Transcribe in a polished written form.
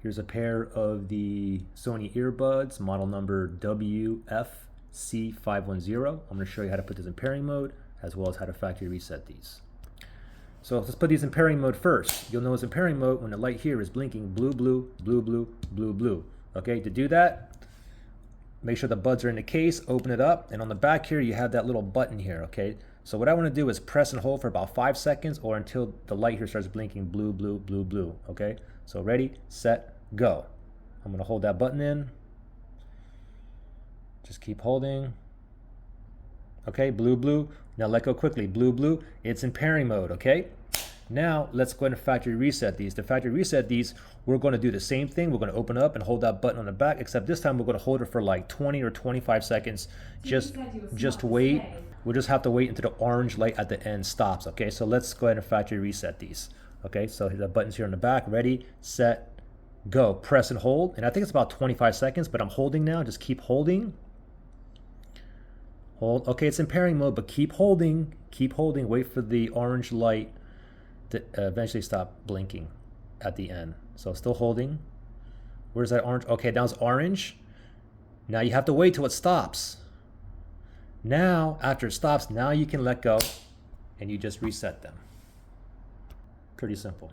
Here's a pair of the Sony earbuds, model number WF-C510. I'm going to show you how to put this in pairing mode, as well as how to factory reset these. So let's put these in pairing mode first. You'll notice in pairing mode, when the light here is blinking blue, blue, blue, blue, blue, blue. Okay, to do that, make sure the buds are in the case, open it up, and on the back here, you have that little button here, okay? So what I want to do is press and hold for about 5 seconds or until the light here starts blinking blue, blue, blue, blue, okay? So ready, set, go. I'm going to hold that button in. Just keep holding. Okay, blue, blue. Now let go quickly. Blue, blue. It's in pairing mode, okay? Now let's go ahead and factory reset these. To factory reset these, we're going to do the same thing. We're going to open up and hold that button on the back, except this time we're going to hold it for like 20 or 25 seconds. Just wait. We'll just have to wait until the orange light at the end stops, okay? So let's go ahead and factory reset these. Okay, so the button's here on the back. Ready, set, go. Press and hold. And I think it's about 25 seconds, but I'm holding now. Just keep holding. Hold. Okay, it's in pairing mode, but keep holding. Keep holding. Wait for the orange light to eventually stop blinking at the end. So still holding. Where's that orange? Okay, now it's orange. Now you have to wait till it stops. Now, after it stops, now you can let go and you just reset them. Pretty simple.